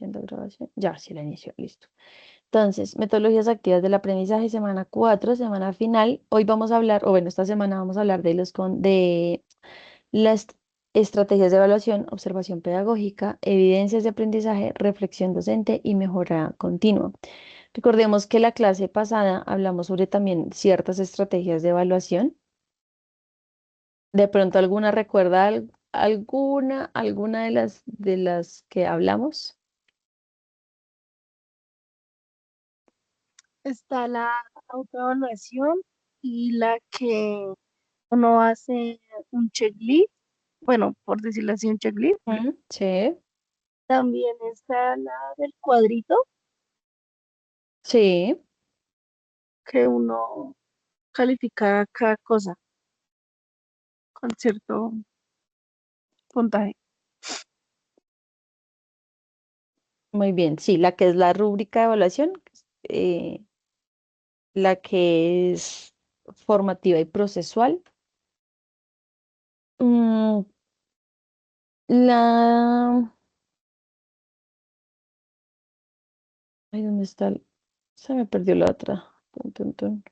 haciendo grabación. Ya, sí la inició, listo. Entonces, metodologías activas del aprendizaje, semana 4, semana final. Hoy vamos a hablar, o bueno, esta semana vamos a hablar de las estrategias de evaluación, observación pedagógica, evidencias de aprendizaje, reflexión docente y mejora continua. Recordemos que la clase pasada hablamos sobre también ciertas estrategias de evaluación. De pronto alguna recuerda alguna de las que hablamos. Está la autoevaluación y la que uno hace un checklist, bueno, por decirlo así, un checklist. Sí, También está la del cuadrito sí, que uno califica cada cosa con cierto puntaje. muy bien. Sí, la que es la rúbrica de evaluación, eh, la que es formativa y procesual. Mm, la... Ay, ¿dónde está? Se me perdió la otra. Tun, tun, tun.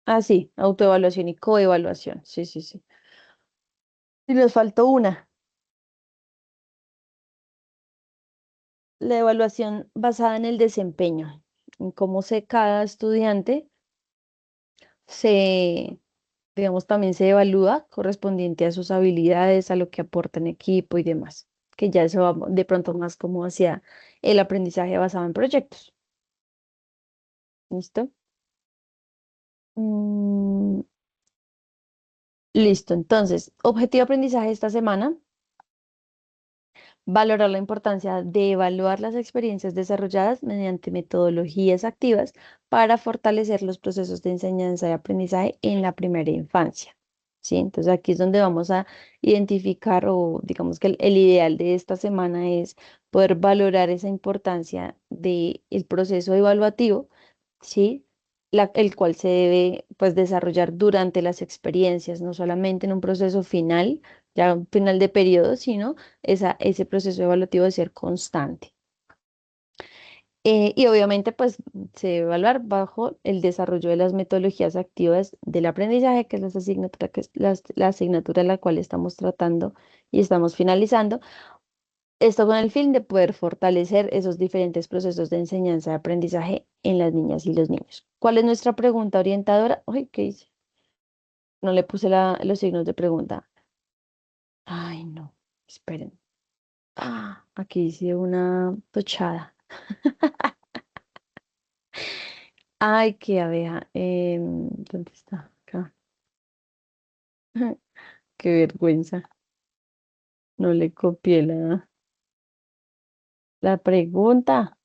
Ah, sí, autoevaluación y coevaluación. Sí, sí, sí. Y les faltó una. La evaluación basada en el desempeño, en cómo cada estudiante se, digamos, también se evalúa correspondiente a sus habilidades, a lo que aporta en equipo y demás, que ya eso va de pronto más como hacia el aprendizaje basado en proyectos. ¿Listo? Mm, listo. Entonces, objetivo de aprendizaje esta semana. Valorar la importancia de evaluar las experiencias desarrolladas mediante metodologías activas para fortalecer los procesos de enseñanza y aprendizaje en la primera infancia. ¿Sí? Entonces aquí es donde vamos a identificar o digamos que el ideal de esta semana es poder valorar esa importancia del proceso evaluativo, ¿sí? El cual se debe pues desarrollar durante las experiencias, no solamente en un proceso final, ya un final de periodo, sino ese proceso evaluativo de ser constante. Y obviamente, pues, se debe evaluar bajo el desarrollo de las metodologías activas del aprendizaje, que es la asignatura en la cual estamos tratando y estamos finalizando. Esto con el fin de poder fortalecer esos diferentes procesos de enseñanza y aprendizaje en las niñas y los niños. ¿Cuál es nuestra pregunta orientadora? Uy, ¿qué hice? No le puse los signos de pregunta. Ay, no, esperen. Aquí hice una tochada. Ay, qué abeja. ¿Dónde está? Acá. Qué vergüenza. No le copié la pregunta.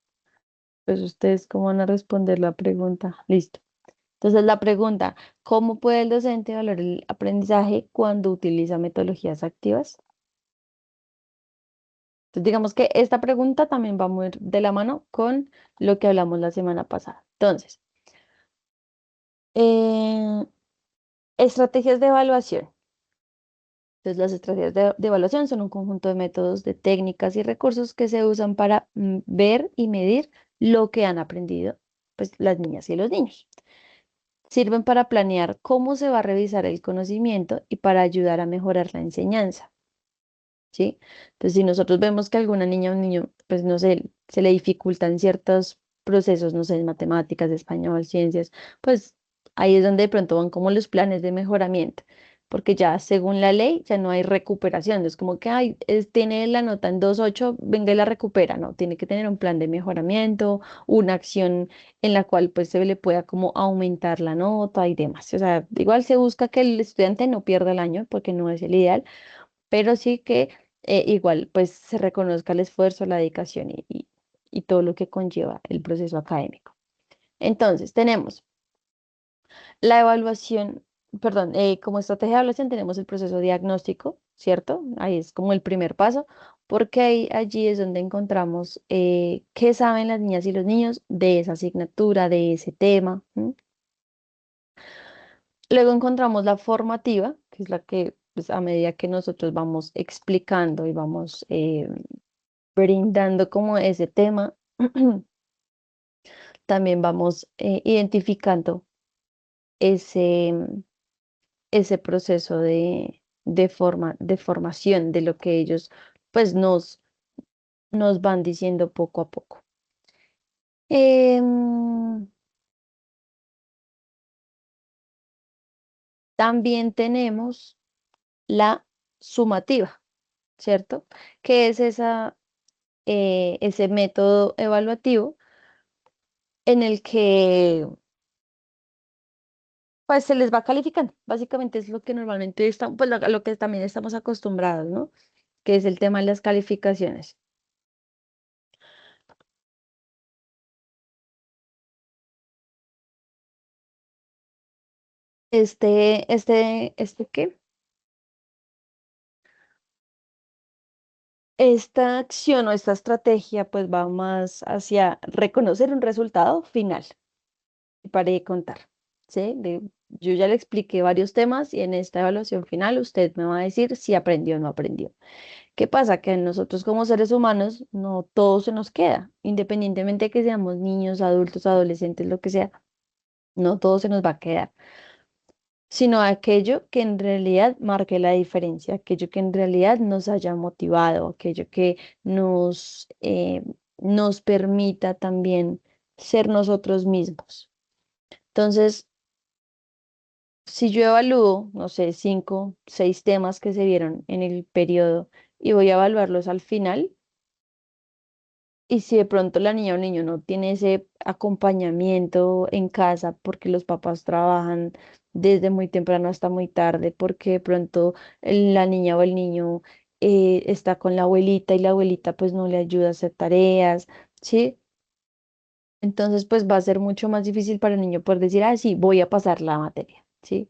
Pues ustedes, ¿cómo van a responder la pregunta? Listo. Entonces, la pregunta, ¿cómo puede el docente evaluar el aprendizaje cuando utiliza metodologías activas? Entonces, digamos que esta pregunta también va muy de la mano con lo que hablamos la semana pasada. Entonces, eh, estrategias de evaluación. Entonces, las estrategias de evaluación son un conjunto de métodos, de técnicas y recursos que se usan para ver y medir lo que han aprendido, pues, las niñas y los niños. Sirven para planear cómo se va a revisar el conocimiento y para ayudar a mejorar la enseñanza, ¿sí? Entonces, si nosotros vemos que a alguna niña o un niño, pues, no sé, se le dificultan ciertos procesos, no sé, en matemáticas, de español, ciencias, pues ahí es donde de pronto van como los planes de mejoramiento, porque ya según la ley ya no hay recuperación, no es como que, ay, tiene la nota en 2.8, venga y la recupera, no, tiene que tener un plan de mejoramiento, una acción en la cual pues se le pueda como aumentar la nota y demás. O sea, igual se busca que el estudiante no pierda el año, porque no es el ideal, pero sí que igual pues se reconozca el esfuerzo, la dedicación y todo lo que conlleva el proceso académico. Entonces, tenemos la evaluación, perdón, como estrategia de evaluación tenemos el proceso diagnóstico, ¿cierto? Ahí es como el primer paso, porque allí es donde encontramos qué saben las niñas y los niños de esa asignatura, de ese tema. ¿M? Luego encontramos la formativa, que es la que pues a medida que nosotros vamos explicando y vamos brindando como ese tema, también vamos identificando ese, ese proceso de formación de lo que ellos pues nos van diciendo poco a poco. Em, También tenemos la sumativa, ¿cierto? Que es ese método evaluativo en el que pues se les va calificando. Básicamente es lo que normalmente estamos, pues lo que también estamos acostumbrados, ¿no? Que es el tema de las calificaciones. ¿Qué? Esta acción o esta estrategia pues va más hacia reconocer un resultado final. Y para de contar, ¿sí? Yo ya le expliqué varios temas y en esta evaluación final usted me va a decir si aprendió o no aprendió. ¿Qué pasa? Que nosotros como seres humanos no todo se nos queda, independientemente de que seamos niños, adultos, adolescentes, lo que sea, no todo se nos va a quedar, sino aquello que en realidad marque la diferencia, aquello que en realidad nos haya motivado, aquello que nos permita también ser nosotros mismos. Entonces, si yo evalúo, no sé, 5, 6 temas que se vieron en el periodo y voy a evaluarlos al final, y si de pronto la niña o el niño no tiene ese acompañamiento en casa porque los papás trabajan desde muy temprano hasta muy tarde, porque de pronto la niña o el niño está con la abuelita y la abuelita pues no le ayuda a hacer tareas, ¿sí? Entonces pues va a ser mucho más difícil para el niño poder decir, ah, sí, voy a pasar la materia, ¿sí?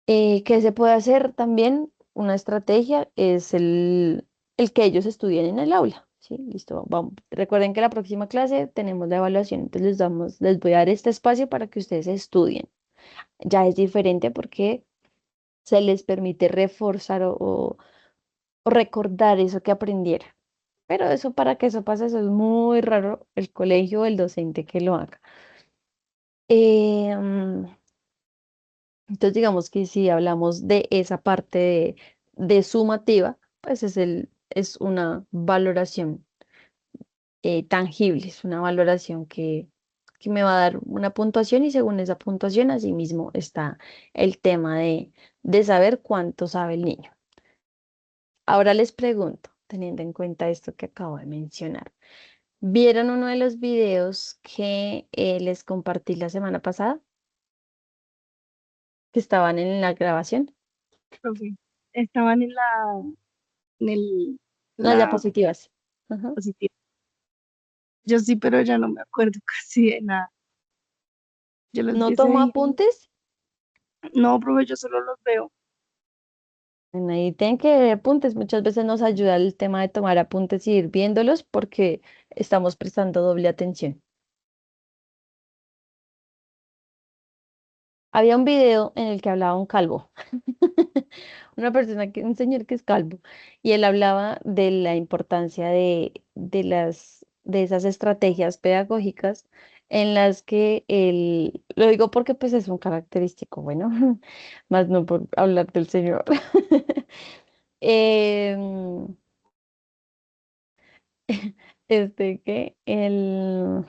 ¿Qué se puede hacer también? Una estrategia es el que ellos estudien en el aula. Sí, listo. Vamos. Recuerden que la próxima clase tenemos la evaluación, entonces les voy a dar este espacio para que ustedes estudien. Ya es diferente porque se les permite reforzar o recordar eso que aprendieron. Pero eso para que eso pase, eso es muy raro el colegio o el docente que lo haga. Em, Entonces, digamos que si hablamos de esa parte de sumativa, pues es una valoración tangible, es una valoración que me va a dar una puntuación y según esa puntuación, asimismo está el tema de saber cuánto sabe el niño. Ahora les pregunto, teniendo en cuenta esto que acabo de mencionar, ¿vieron uno de los videos que les compartí la semana pasada, que estaban en la grabación? Profe, estaban en el, Las la diapositivas. Ajá. positiva. Yo sí, pero ya no me acuerdo casi de nada. Yo los vi ¿No ese tomo día. apuntes? No, profe, yo solo los veo. Bueno, ahí tienen que ver apuntes. Muchas veces nos ayuda el tema de tomar apuntes y ir viéndolos porque estamos prestando doble atención. Había un video en el que hablaba un calvo, un señor que es calvo, y él hablaba de la importancia de esas estrategias pedagógicas en las que él, lo digo porque pues es un característico, bueno, más no por hablar del señor. Em, que él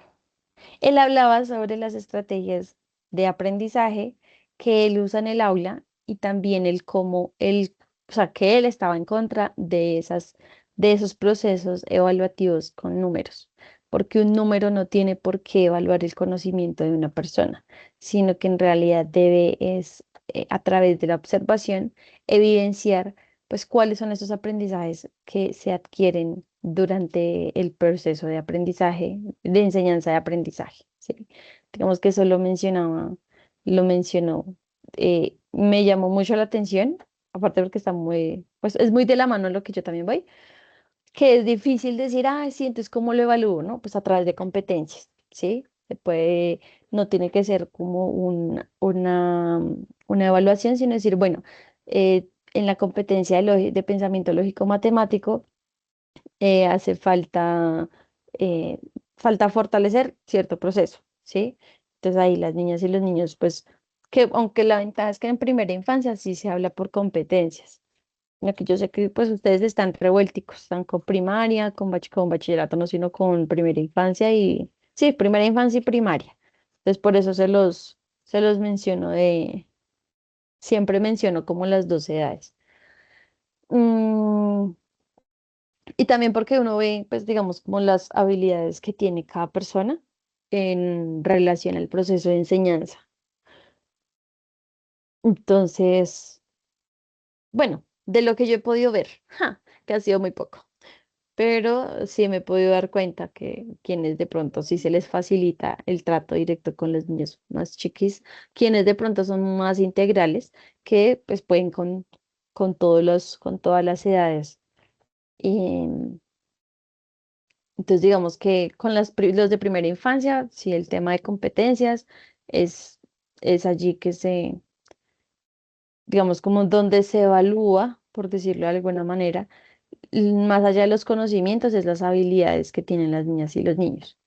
hablaba sobre las estrategias de aprendizaje que él usa en el aula y también el cómo él, o sea, que él estaba en contra de esos procesos evaluativos con números, porque un número no tiene por qué evaluar el conocimiento de una persona, sino que en realidad debe es a través de la observación evidenciar pues cuáles son esos aprendizajes que se adquieren durante el proceso de aprendizaje, de enseñanza de aprendizaje, ¿sí? Digamos que eso lo mencionó, me llamó mucho la atención, aparte porque está muy, pues es muy de la mano lo que yo también voy, que es difícil decir, ah, sí, entonces ¿cómo lo evalúo? ¿No? Pues a través de competencias, ¿sí? Se puede, no tiene que ser como una evaluación, sino decir, bueno, en la competencia de pensamiento lógico matemático hace eh, falta fortalecer cierto proceso, ¿sí? Entonces ahí las niñas y los niños, pues, que aunque la ventaja es que en primera infancia sí se habla por competencias. Ya que yo sé que pues ustedes están revuelticos, están con primaria, con bachillerato, no, sino con primera infancia y, sí, primera infancia y primaria. Entonces por eso se los menciono siempre menciono como las dos edades. Mm, y también porque uno ve, pues digamos, como las habilidades que tiene cada persona en relación al proceso de enseñanza. Entonces, bueno, de lo que yo he podido ver, que ha sido muy poco. Pero sí me he podido dar cuenta que quienes de pronto sí se les facilita el trato directo con los niños más chiquis, quienes de pronto son más integrales, que pues pueden con todas las edades. Y, entonces digamos que con los de primera infancia, sí, el tema de competencias es, es allí que digamos, como donde se evalúa, por decirlo de alguna manera, más allá de los conocimientos, es las habilidades que tienen las niñas y los niños.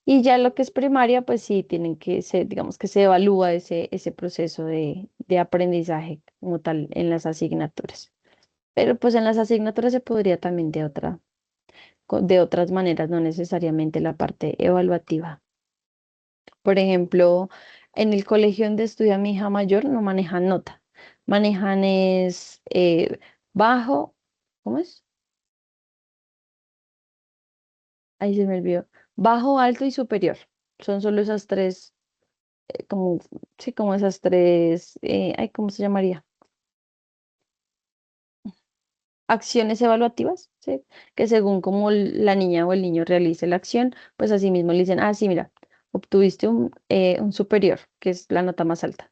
Y ya lo que es primaria, pues sí, tienen que ser, digamos que se evalúa ese proceso de aprendizaje como tal en las asignaturas. Pero pues en las asignaturas se podría también de otras maneras, no necesariamente la parte evaluativa. Por ejemplo, en el colegio donde estudia mi hija mayor no manejan nota, manejan es bajo, ¿cómo es? Ahí se me olvidó. Bajo, alto y superior. Son solo esas tres como, sí, como esas tres, ay, ¿cómo se llamaría? Acciones evaluativas, ¿sí? Que según como la niña o el niño realice la acción, pues así mismo le dicen, ah, sí, mira, obtuviste un superior, que es la nota más alta.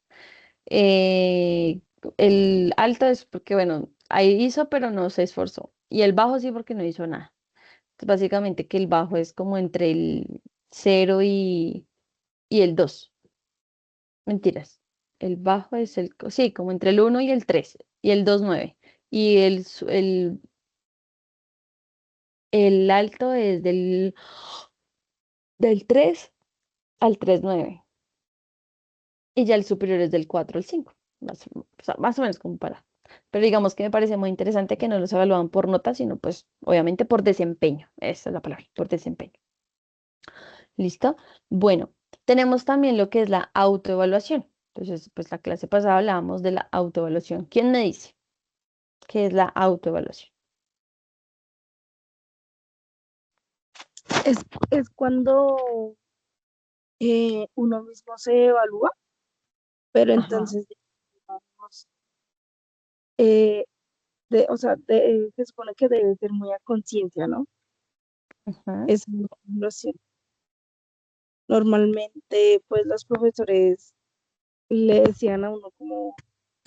Eh, el alto es porque, bueno, ahí hizo, pero no se esforzó. Y el bajo sí porque no hizo nada. Entonces, básicamente que el bajo es como entre el cero y el 2. Mentiras. El bajo es sí, como entre el uno y el 3 y el 2 9. Y el alto es del 3 al 3 9. Y ya el superior es del 4 al 5. O sea, más o menos como para. Pero digamos que me parece muy interesante que no los evaluaban por nota, sino pues obviamente por desempeño. Esa es la palabra, por desempeño. ¿Listo? Bueno, tenemos también lo que es la autoevaluación. Entonces, pues la clase pasada hablábamos de la autoevaluación. ¿Quién me dice qué es la autoevaluación? Es, es cuando uno mismo se evalúa, pero Ajá, entonces, digamos, o sea, se supone que debe ser muy a conciencia, ¿no? ajá, Es una evaluación. Normalmente, pues los profesores le decían a uno como,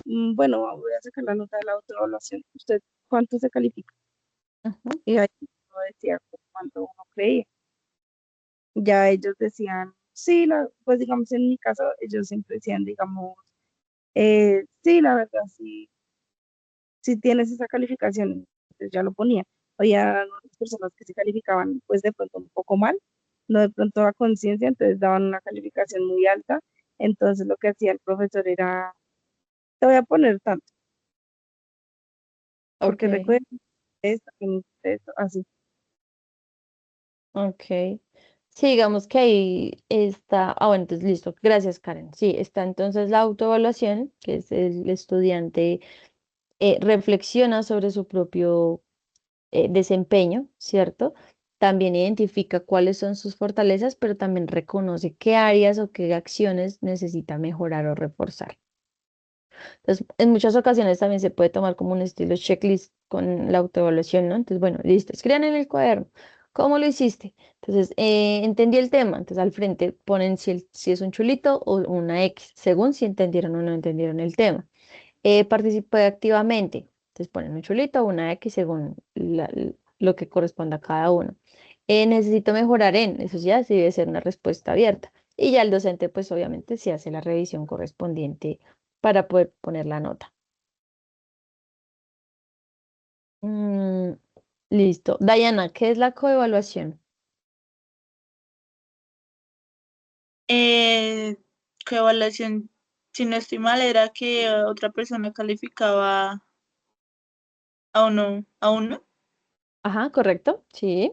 bueno, voy a sacar la nota de la autoevaluación. ¿Usted cuánto se califica? ajá, Y ahí uno decía cuánto uno creía. Ya ellos decían, sí, pues digamos en mi caso, ellos siempre decían, digamos, sí, la verdad, sí, sí tienes esa calificación, entonces ya lo ponía. Había otras personas que se calificaban, pues de pronto un poco mal, no de pronto a conciencia, entonces daban una calificación muy alta. Entonces lo que hacía el profesor era, te voy a poner tanto, porque ok, recuerda esto, así. ok. Sí, digamos que ahí está, bueno, entonces listo, gracias Karen. Sí, está entonces la autoevaluación, que es el estudiante reflexiona sobre su propio desempeño, ¿cierto? También identifica cuáles son sus fortalezas, pero también reconoce qué áreas o qué acciones necesita mejorar o reforzar. Entonces, en muchas ocasiones también se puede tomar como un estilo checklist con la autoevaluación, ¿no? Entonces, bueno, listo, escriban en el cuaderno. ¿Cómo lo hiciste? Entonces, entendí el tema. Entonces, al frente ponen si es un chulito o una X, según si entendieron o no entendieron el tema. Participé activamente. Entonces, ponen un chulito o una X según lo que corresponda a cada uno. Necesito mejorar eso ya sí debe ser una respuesta abierta. Y ya el docente, pues obviamente, se hace la revisión correspondiente para poder poner la nota. Mm, listo. Diana, ¿qué es la coevaluación? Eh, ¿Qué evaluación? Si no estoy mal, era que otra persona calificaba a uno. Ajá, correcto. Sí.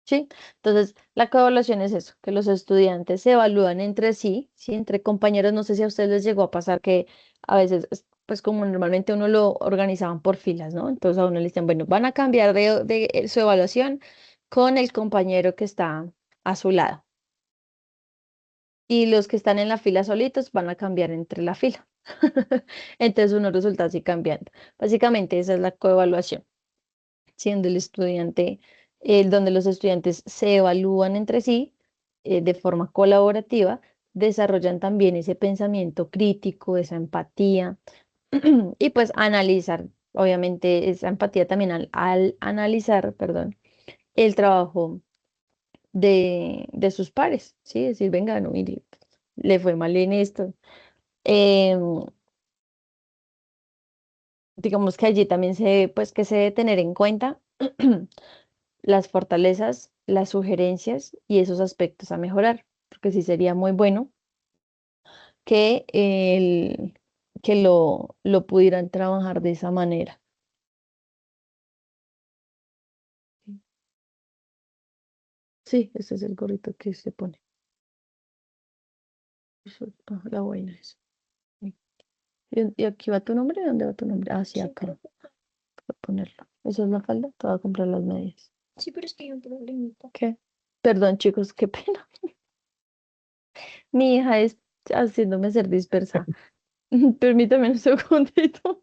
Sí, entonces la coevaluación es eso, que los estudiantes se evalúan entre sí, sí, entre compañeros. No sé si a ustedes les llegó a pasar que a veces, pues como normalmente uno lo organizaban por filas, ¿no? Entonces a uno le dicen, bueno, van a cambiar de su evaluación con el compañero que está a su lado. Y los que están en la fila solitos van a cambiar entre la fila. Entonces uno resulta así cambiando. Básicamente esa es la coevaluación, siendo el estudiante, donde los estudiantes se evalúan entre sí de forma colaborativa, desarrollan también ese pensamiento crítico, esa empatía y pues analizar, obviamente esa empatía también al analizar, perdón, el trabajo de sus pares, ¿sí? Decir, venga, no, mire, le fue mal en esto. Em, digamos que allí también pues que se debe tener en cuenta las fortalezas, las sugerencias y esos aspectos a mejorar, porque sí sería muy bueno que, que lo pudieran trabajar de esa manera. Sí, ese es el gorrito que se pone. La vaina es. Y aquí va tu nombre? ¿Dónde va tu nombre? Ah, sí, acá. Voy a ponerlo. ¿Esa es la falda? Te voy a comprar las medias. Sí, pero es que hay un problemita. ¿Qué? Perdón, chicos, qué pena. Mi hija es haciéndome ser dispersa. Permítame un segundito.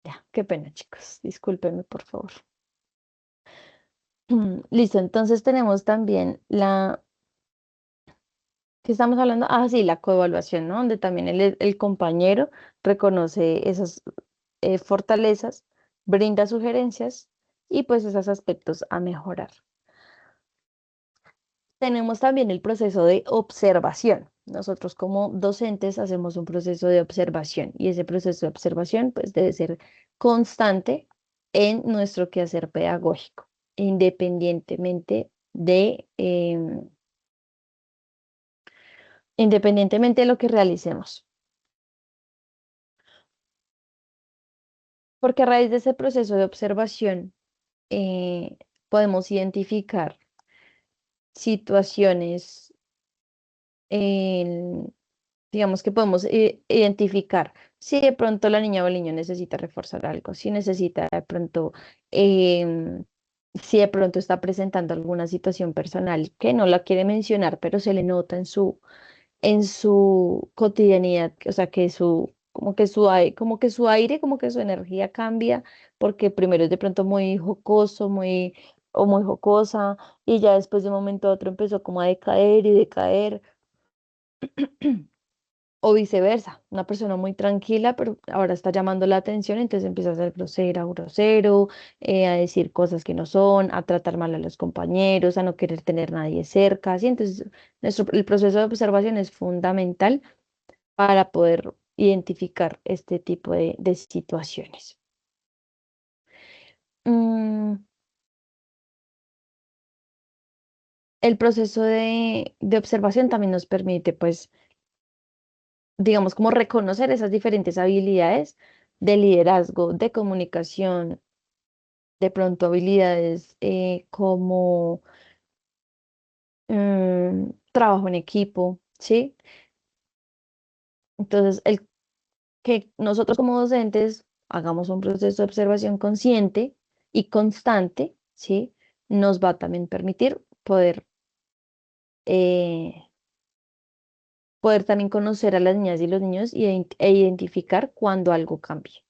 Ya, qué pena, chicos. Discúlpenme, por favor. Listo, entonces tenemos también ¿qué estamos hablando? Ah, sí, la coevaluación, ¿no? Donde también el compañero reconoce esas fortalezas, brinda sugerencias y pues esos aspectos a mejorar. Tenemos también el proceso de observación. Nosotros como docentes hacemos un proceso de observación y ese proceso de observación pues debe ser constante en nuestro quehacer pedagógico, independientemente independientemente de lo que realicemos. Porque a raíz de ese proceso de observación podemos identificar situaciones en digamos que podemos identificar si de pronto la niña o el niño necesita reforzar algo, si necesita de pronto, em, si de pronto está presentando alguna situación personal que no la quiere mencionar, pero se le nota en su cotidianidad, o sea, que como que su aire, como que su energía cambia, porque primero es de pronto muy jocoso, o muy jocosa, y ya después de un momento a otro empezó como a decaer y decaer. O viceversa, una persona muy tranquila, pero ahora está llamando la atención, entonces empieza a ser grosera o grosero, a decir cosas que no son, a tratar mal a los compañeros, a no querer tener nadie cerca, ¿sí? Entonces, el proceso de observación es fundamental para poder identificar este tipo de situaciones. Mm, el proceso de observación también nos permite, pues, digamos, como reconocer esas diferentes habilidades de liderazgo, de comunicación, de pronto habilidades como trabajo en equipo, ¿sí? Entonces, el que nosotros como docentes hagamos un proceso de observación consciente y constante, ¿sí? Nos va a también permitir eh, poder también conocer a las niñas y los niños e identificar cuando algo cambie.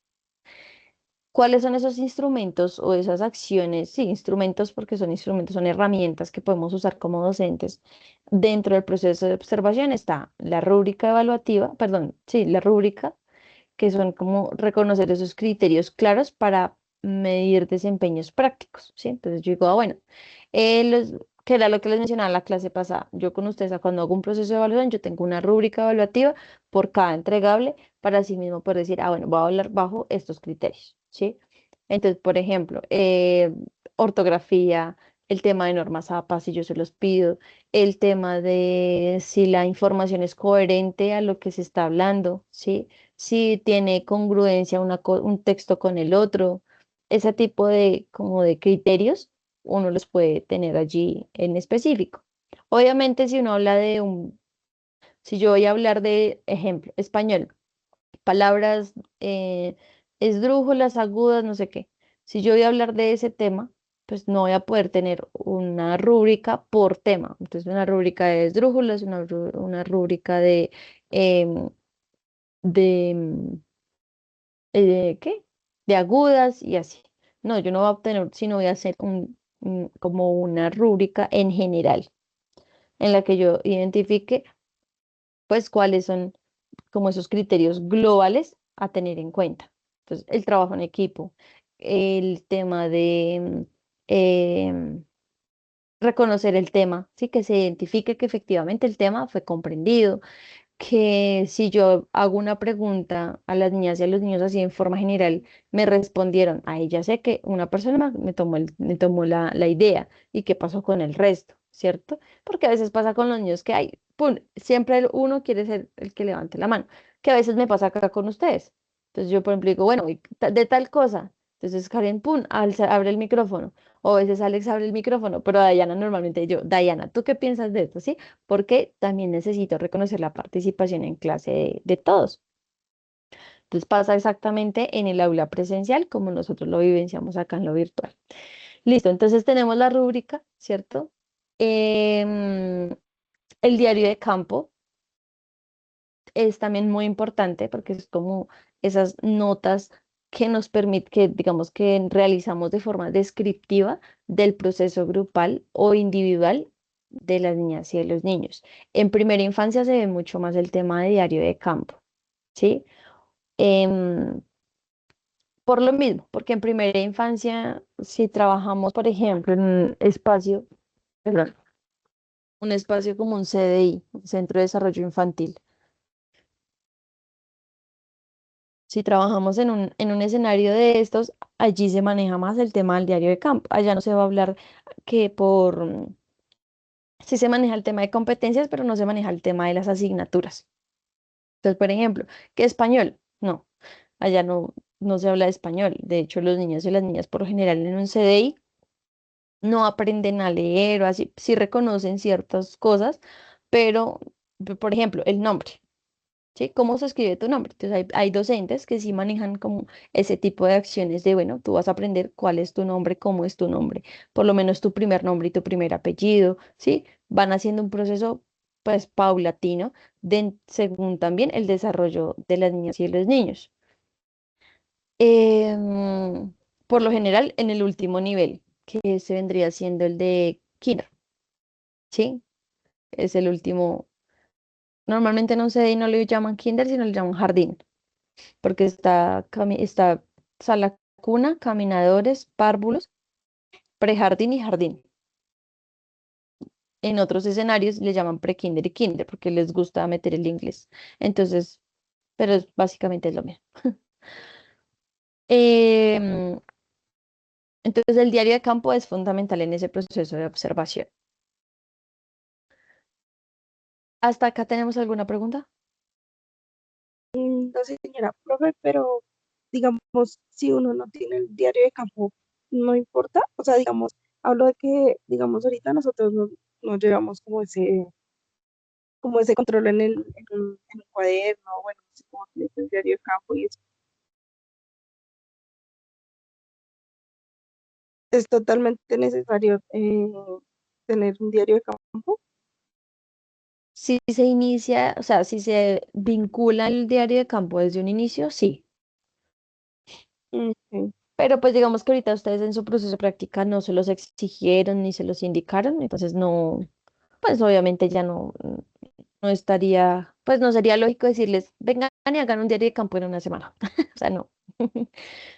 ¿Cuáles son esos instrumentos o esas acciones? Sí, instrumentos porque son instrumentos, son herramientas que podemos usar como docentes. Dentro del proceso de observación está la rúbrica evaluativa, perdón, sí, la rúbrica, que son como reconocer esos criterios claros para medir desempeños prácticos, ¿sí? Entonces yo digo, bueno, que era lo que les mencionaba en la clase pasada, yo con ustedes cuando hago un proceso de evaluación, yo tengo una rúbrica evaluativa por cada entregable para así mismo poder decir, bueno, voy a hablar bajo estos criterios, ¿sí? Entonces, por ejemplo, ortografía, el tema de normas APA, si yo se los pido, el tema de si la información es coherente a lo que se está hablando, ¿sí? Si tiene congruencia un texto con el otro, ese tipo de como de criterios uno los puede tener allí en específico. Obviamente, si uno habla si yo voy a hablar de, ejemplo, español, palabras esdrújulas, agudas, no sé qué. Si yo voy a hablar de ese tema, pues no voy a poder tener una rúbrica por tema. Entonces, una rúbrica de esdrújulas, una rúbrica em, de ¿qué? De agudas y así. No, yo no voy a obtener, sino voy a hacer como una rúbrica en general, en la que yo identifique, pues, cuáles son como esos criterios globales a tener en cuenta. Entonces, el trabajo en equipo, el tema de em, reconocer el tema, sí, que se identifique que efectivamente el tema fue comprendido, que si yo hago una pregunta a las niñas y a los niños así en forma general, me respondieron, ahí ya sé que una persona me tomó la idea y qué pasó con el resto, ¿cierto? Porque a veces pasa con los niños que hay, pum, siempre uno quiere ser el que levante la mano, que a veces me pasa acá con ustedes. Entonces yo, por ejemplo, digo, bueno, de tal cosa. Entonces Karen, pum, abre el micrófono. O a veces Alex abre el micrófono, pero Dayana normalmente yo, Dayana, ¿tú qué piensas de esto? ¿Sí? Porque también necesito reconocer la participación en clase de todos. Entonces pasa exactamente en el aula presencial como nosotros lo vivenciamos acá en lo virtual. Listo, entonces tenemos la rúbrica, ¿cierto? Em, el diario de campo es también muy importante porque es como esas notas que nos permite, que digamos que realizamos de forma descriptiva del proceso grupal o individual de las niñas y de los niños. En primera infancia se ve mucho más el tema de diario de campo, ¿sí? Em, por lo mismo, porque en primera infancia, si trabajamos, por ejemplo, en un espacio, perdón, un espacio como un CDI, un Centro de Desarrollo Infantil. Si trabajamos en un escenario de estos, allí se maneja más el tema del diario de campo. Allá no se va a hablar que sí se maneja el tema de competencias, pero no se maneja el tema de las asignaturas. Entonces, por ejemplo, ¿qué español? No, allá no se habla de español. De hecho, los niños y las niñas por lo general en un CDI no aprenden a leer o así, sí reconocen ciertas cosas, pero, por ejemplo, el nombre. ¿Sí? ¿Cómo se escribe tu nombre? Entonces hay docentes que sí manejan como ese tipo de acciones de, bueno, tú vas a aprender cuál es tu nombre, cómo es tu nombre, por lo menos tu primer nombre y tu primer apellido, ¿sí? Van haciendo un proceso, pues, paulatino, según también el desarrollo de las niñas y de los niños. Em, por lo general, en el último nivel, que se vendría siendo el de kinder, ¿sí? Es el último Normalmente no sé, no le llaman kinder, sino le llaman jardín, porque está sala cuna, caminadores, párvulos, prejardín y jardín. En otros escenarios le llaman prekinder y kinder porque les gusta meter el inglés. Entonces, pero básicamente es lo mismo. Em, entonces, el diario de campo es fundamental en ese proceso de observación. ¿Hasta acá tenemos alguna pregunta? No sé, señora profe, pero digamos, si uno no tiene el diario de campo, no importa. O sea, digamos, hablo de que, digamos, ahorita nosotros no llevamos como ese control en el cuaderno, bueno, no sé cómo se dice, el diario de campo y eso. Es totalmente necesario tener un diario de campo. Si se inicia, o sea, si se vincula el diario de campo desde un inicio, sí. Ok. Pero pues digamos que ahorita ustedes en su proceso de práctica no se los exigieron ni se los indicaron, entonces no, pues obviamente ya no estaría, pues no sería lógico decirles, vengan y hagan un diario de campo en una semana. O sea, no.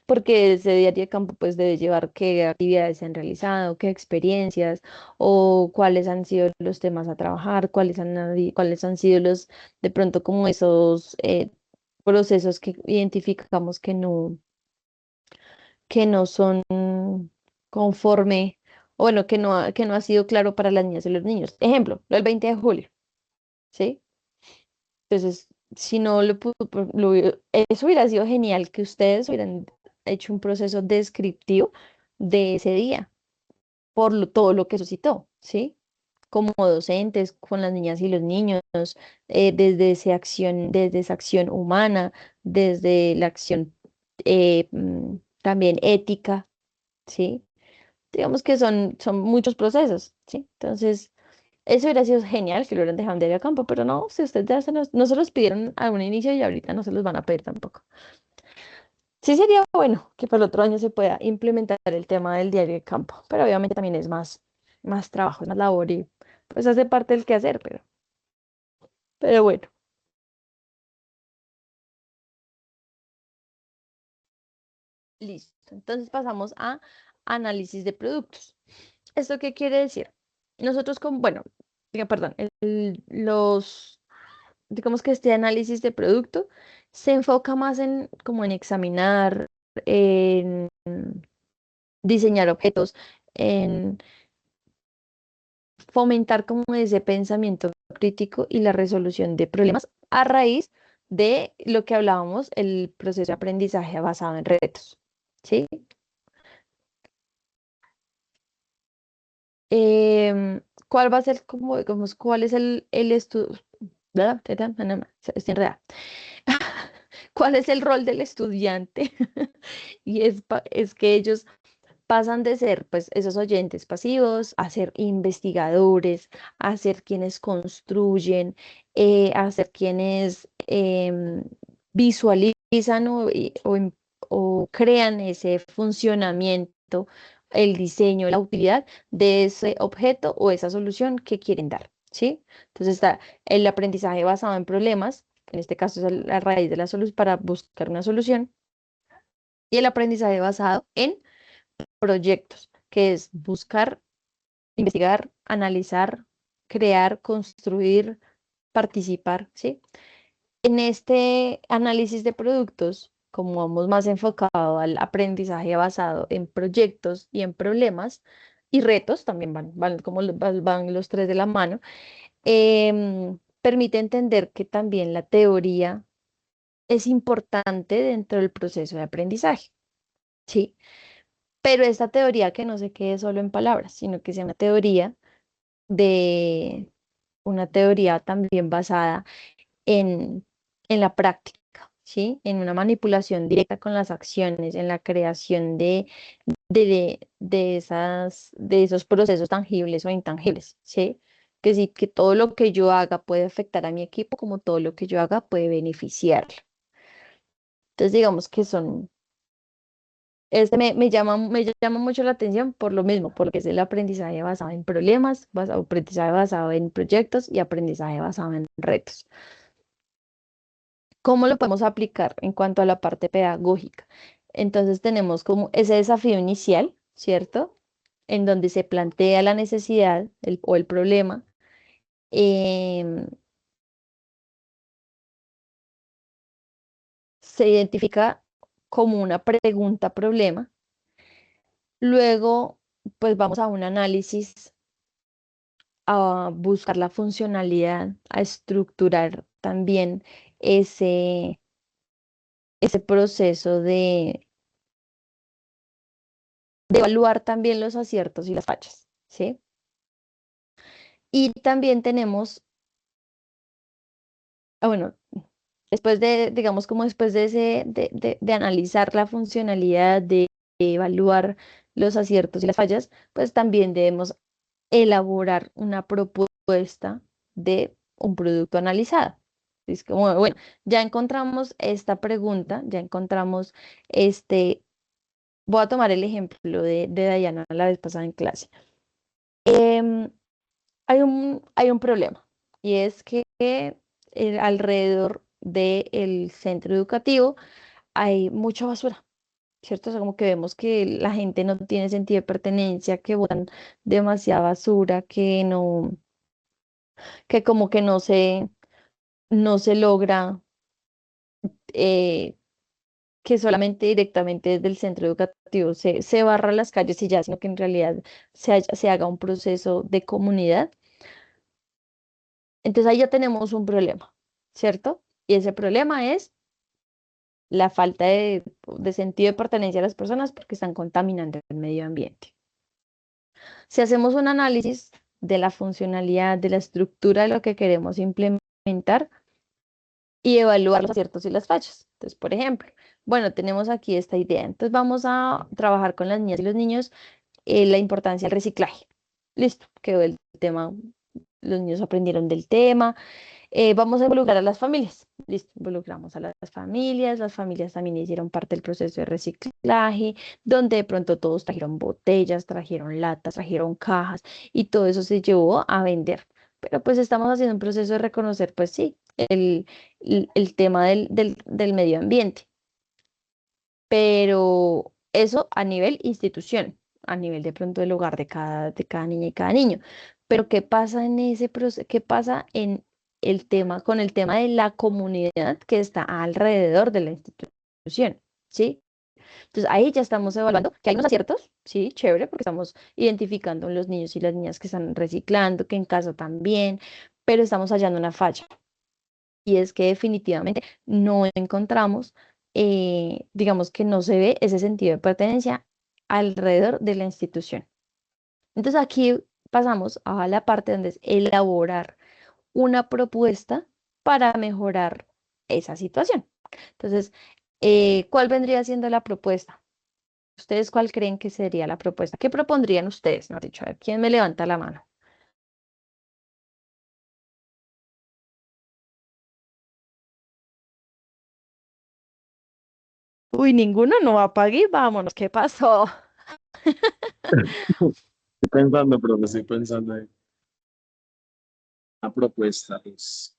Porque ese diario de campo pues debe llevar qué actividades se han realizado, qué experiencias o cuáles han sido los temas a trabajar, cuáles han sido los, de pronto como esos procesos que identificamos que no son conforme, o bueno, que no ha sido claro para las niñas y los niños. Ejemplo, lo del 20 de julio, ¿sí? Entonces, si no eso hubiera sido genial que ustedes hubieran hecho un proceso descriptivo de ese día, por todo lo que suscitó, ¿sí? Como docentes, con las niñas y los niños, desde esa acción humana, desde la acción también ética, ¿sí? Digamos que son muchos procesos, ¿sí? Entonces, eso hubiera sido genial que lo hubieran dejado en diario de campo, pero no, si ustedes ya no se los pidieron a un inicio y ahorita no se los van a pedir tampoco. Sí sería bueno que para el otro año se pueda implementar el tema del diario de campo, pero obviamente también es más trabajo, es más labor y pues hace parte del quehacer, pero bueno, listo. Entonces pasamos a análisis de productos. ¿Esto qué quiere decir? Nosotros bueno, perdón, digamos que este análisis de producto se enfoca más en como en examinar, en diseñar objetos, en fomentar como ese pensamiento crítico y la resolución de problemas a raíz de lo que hablábamos, el proceso de aprendizaje basado en retos. ¿Sí? ¿Cuál va a ser como, digamos, cuál es el estudio? Estoy enredada. ¿Cuál es el rol del estudiante? Y es que ellos pasan de ser pues esos oyentes pasivos a ser investigadores, a ser quienes construyen, a ser quienes visualizan o crean ese funcionamiento, el diseño, la utilidad de ese objeto o esa solución que quieren dar, ¿sí? Entonces está el aprendizaje basado en problemas, en este caso es a raíz de la solución para buscar una solución, y el aprendizaje basado en proyectos, que es buscar, investigar, analizar, crear, construir, participar, ¿sí? En este análisis de productos, como vamos más enfocado al aprendizaje basado en proyectos y en problemas y retos, también van como van los tres de la mano, permite entender que también la teoría es importante dentro del proceso de aprendizaje, ¿sí? Pero esta teoría que no se quede solo en palabras, sino que sea de una teoría también basada en, en la práctica, ¿sí? En una manipulación directa con las acciones, en la creación de esos procesos tangibles o intangibles, ¿sí? Que sí, que todo lo que yo haga puede afectar a mi equipo, como todo lo que yo haga puede beneficiarlo. Entonces, digamos que son me llama mucho la atención por lo mismo, porque es el aprendizaje basado en problemas, aprendizaje basado en proyectos y aprendizaje basado en retos. ¿Cómo lo podemos aplicar en cuanto a la parte pedagógica? Entonces tenemos como ese desafío inicial, ¿cierto? En donde se plantea la necesidad o el problema. em, Se identifica como una pregunta problema. Luego, pues vamos a un análisis, a buscar la funcionalidad, a estructurar también ese, ese proceso de evaluar también los aciertos y las fallas, ¿sí? Y también tenemos, bueno, después de, digamos, como después de de analizar la funcionalidad, de evaluar los aciertos y las fallas, pues también debemos elaborar una propuesta de un producto analizado. Es como, bueno, ya encontramos esta pregunta, ya encontramos este, voy a tomar el ejemplo de Diana la vez pasada en clase. Em, hay un problema y es que alrededor del centro educativo hay mucha basura, ¿cierto? O sea, como que vemos que la gente no tiene sentido de pertenencia, que botan demasiada basura, que como que no se logra eh, que solamente directamente desde el centro educativo se barra las calles y ya, sino que en realidad se haga un proceso de comunidad. Entonces ahí ya tenemos un problema, ¿cierto? Y ese problema es la falta de sentido de pertenencia a las personas porque están contaminando el medio ambiente. Si hacemos un análisis de la funcionalidad, de la estructura de lo que queremos implementar y evaluar los aciertos y las fallas. Entonces, por ejemplo, bueno, tenemos aquí esta idea. Entonces vamos a trabajar con las niñas y los niños la importancia del reciclaje. Listo, quedó el tema. Los niños aprendieron del tema. Vamos a involucrar a las familias. Listo, involucramos a las familias también hicieron parte del proceso de reciclaje, donde de pronto todos trajeron botellas, trajeron latas, trajeron cajas y todo eso se llevó a vender. Pero pues estamos haciendo un proceso de reconocer, pues sí, el tema del medio ambiente, pero eso a nivel institución, a nivel de pronto del hogar de cada niña y cada niño. Pero ¿qué pasa en ese proceso? ¿Qué pasa con el tema de la comunidad que está alrededor de la institución? ¿Sí? Entonces ahí ya estamos evaluando que hay unos aciertos, sí, chévere, porque estamos identificando los niños y las niñas que están reciclando, que en casa también, pero estamos hallando una falla. Y es que definitivamente no encontramos, digamos que no se ve ese sentido de pertenencia alrededor de la institución. Entonces aquí pasamos a la parte donde es elaborar una propuesta para mejorar esa situación. Entonces, ¿cuál vendría siendo la propuesta? ¿Ustedes cuál creen que sería la propuesta? ¿Qué propondrían ustedes? No, dicho, a ver, ¿quién me levanta la mano? Uy, ninguno no apague, vámonos, ¿qué pasó? Estoy pensando, pero estoy pensando en una propuesta. Pues,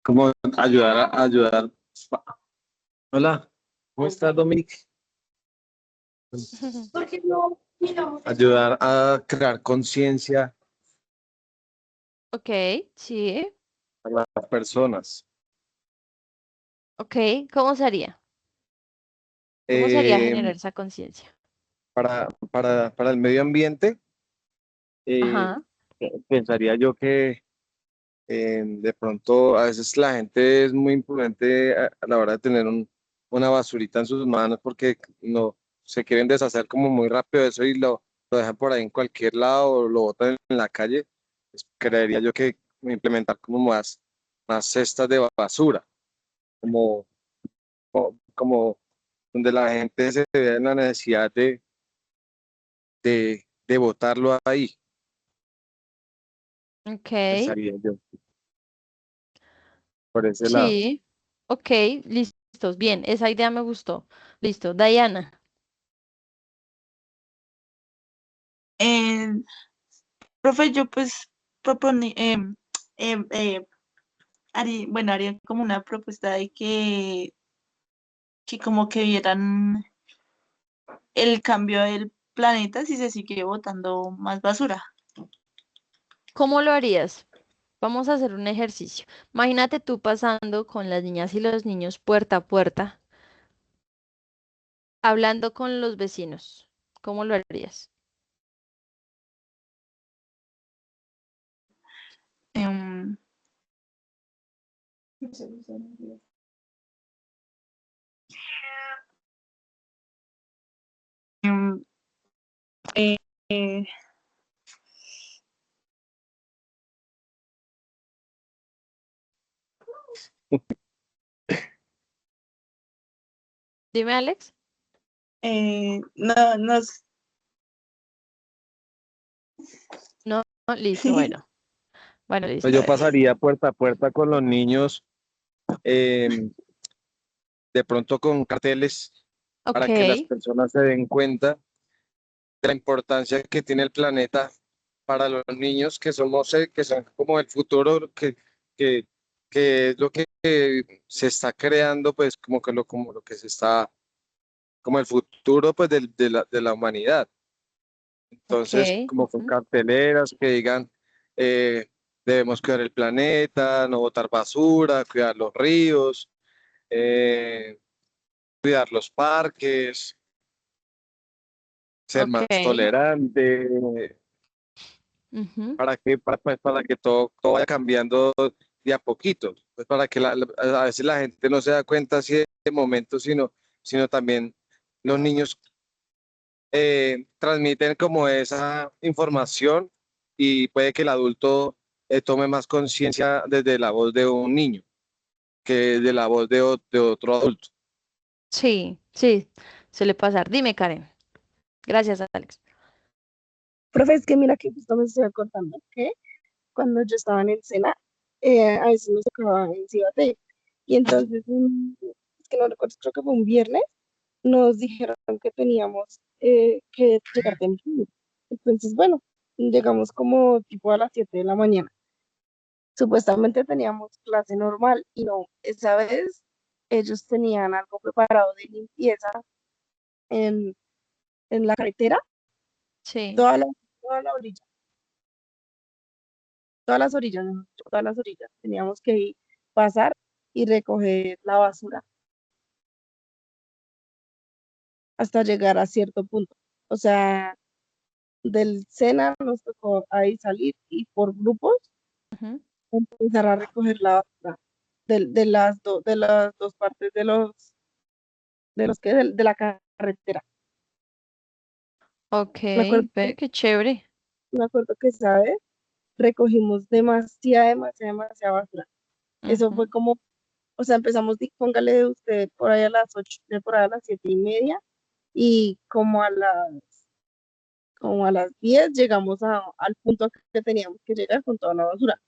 ¿cómo ayudar? Hola, ¿cómo estás, Dominic? Ayudar a crear conciencia Ok, sí, a las personas. ok, ¿cómo sería? ¿Cómo sería Eh, generar esa conciencia? para el medio ambiente, eh, Ajá, pensaría yo que de pronto a veces la gente es muy imprudente a la hora de tener una basurita en sus manos porque no se quieren deshacer como muy rápido de eso y lo dejan por ahí en cualquier lado o lo botan en la calle. Pues, creería yo que implementar como más cestas de basura, como, como donde la gente se vea en la necesidad de botarlo ahí, Ok, pensaría yo, por ese lado. sí, ok, listos, bien, esa idea me gustó. Listo, Diana. Eh, profe, yo pues proponí, em, eh, bueno, haría como una propuesta de que como que vieran el cambio del planeta si se sigue botando más basura. ¿Cómo lo harías? Vamos a hacer un ejercicio. Imagínate tú pasando con las niñas y los niños puerta a puerta, hablando con los vecinos. ¿Cómo lo harías? Em, em, eh, eh, Dime, Alex. no, no, No, no, listo, bueno. Bueno, Pues listo. yo pasaría puerta a puerta con los niños, em, de pronto con carteles Ok, para que las personas se den cuenta de la importancia que tiene el planeta para los niños que somos, que son como el futuro, que, que es lo que se está creando, pues como lo que se está, como el futuro pues de la humanidad. ok. Entonces, como con Ujú. carteleras que digan, eh, debemos cuidar el planeta, no botar basura, cuidar los ríos, eh, cuidar los parques, ser Ok. más tolerante, Ujú. para que todo vaya cambiando de a poquito, pues para que a veces la gente no se da cuenta así de momento, sino también los niños transmiten como esa información y puede que el adulto tome más conciencia desde la voz de un niño que de la voz de otro adulto. Sí, sí, suele pasar. Dime, Karen. Gracias, Alex. Profe, es que mira que justo me estoy acordando que cuando yo estaba en el SENA, a veces nos tocaba en Cibate. Y entonces, es que no recuerdo, creo que fue un viernes, nos dijeron que teníamos que llegar temprano. Entonces, bueno, llegamos como tipo a las 7 de la mañana. Supuestamente teníamos clase normal y no, esa vez ellos tenían algo preparado de limpieza en, en la carretera, Sí, toda la, toda la orilla, todas las orillas, mejor dicho, todas las orillas. Teníamos que pasar y recoger la basura hasta llegar a cierto punto. O sea, del SENA nos tocó ahí salir y por grupos ujú. empezar a recoger la basura de las dos partes de los que de la carretera. Ok, Me acuerdo, ve, qué chévere. me acuerdo que esa vez recogimos demasiada basura. Eso Ujú. fue como, o sea, empezamos, póngale usted por ahí a las 8, de por ahí a las 7:30 y como a las 10 llegamos al punto que teníamos que llegar con toda la basura.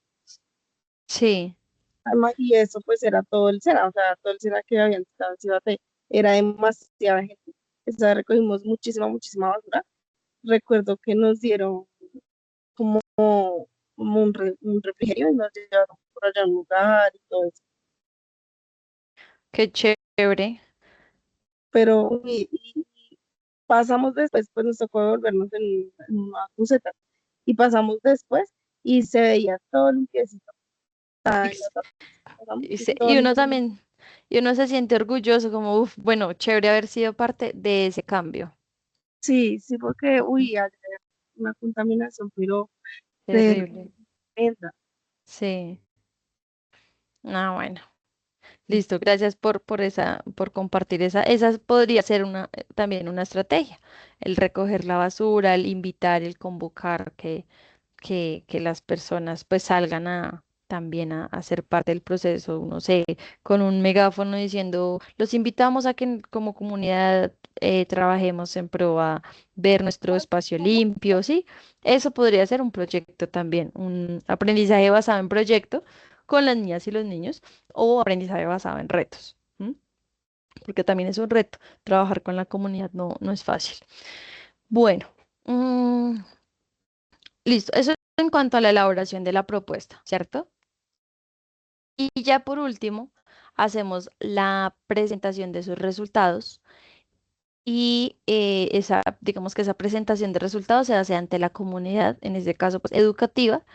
Sí, Además, y eso pues era todo el SENA, o sea, todo el SENA que había estado en Cibate, era demasiada gente. O sea, recogimos muchísima basura. Recuerdo que nos dieron como, como un refrigerio y nos llevaron por allá a un lugar y todo eso. qué chévere. Pero pasamos después, pues nos tocó devolvernos en una buseta y pasamos después y se veía todo limpiecito. Ay, Ex- pasamos Y, y y todo uno limpiecito. también, y uno se siente orgulloso, como, uf, bueno, chévere haber sido parte de ese cambio. Sí, sí, porque, uy, ayer una contaminación, pero Terrible. tremenda. Sí. Ah, bueno. Listo, gracias por compartir esa. Esa podría ser también una estrategia. El recoger la basura, el invitar, el convocar que las personas pues salgan también a ser parte del proceso, no sé, con un megáfono diciendo, los invitamos a que como comunidad trabajemos en pro a ver nuestro espacio limpio, ¿sí? Eso podría ser un proyecto también, un aprendizaje basado en proyecto con las niñas y los niños o aprendizaje basado en retos, ¿m? Porque también es un reto. Trabajar con la comunidad no es fácil. Bueno, mm, listo. Eso en cuanto a la elaboración de la propuesta, ¿cierto? Y ya por último, hacemos la presentación de sus resultados y digamos que esa presentación de resultados se hace ante la comunidad, en este caso, pues, educativa,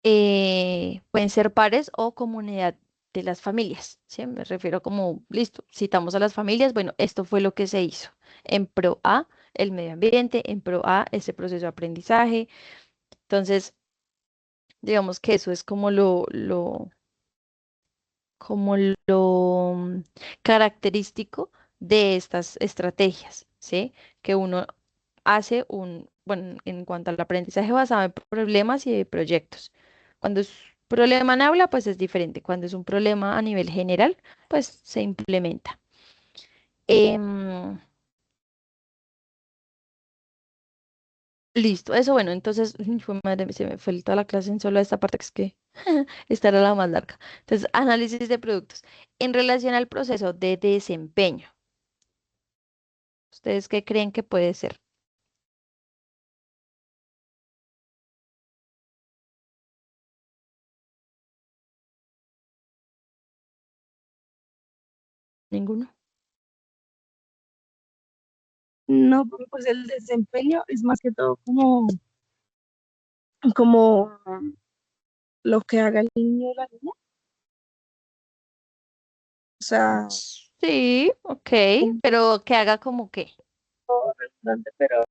pueden ser pares o comunidad de las familias, ¿sí? Me refiero como, listo, citamos a las familias, bueno, esto fue lo que se hizo en pro a el medio ambiente, en pro a ese proceso de aprendizaje. Entonces, digamos que eso es como lo característico de estas estrategias, ¿sí? Que uno hace bueno, en cuanto al aprendizaje basado en problemas y de proyectos. Cuando es problema en aula, pues es diferente. Cuando es un problema a nivel general, pues se implementa. Em, listo, eso bueno, entonces, fue madre, se me fue toda la clase en solo esta parte que es que esta era la más larga. Entonces, análisis de productos. En relación al proceso de desempeño, ¿ustedes qué creen que puede ser? ¿Ninguno? No, porque pues el desempeño es más que todo como lo que haga el niño o la niña. O sea, Sí, ok, un pero que haga como qué. poco redundante, pero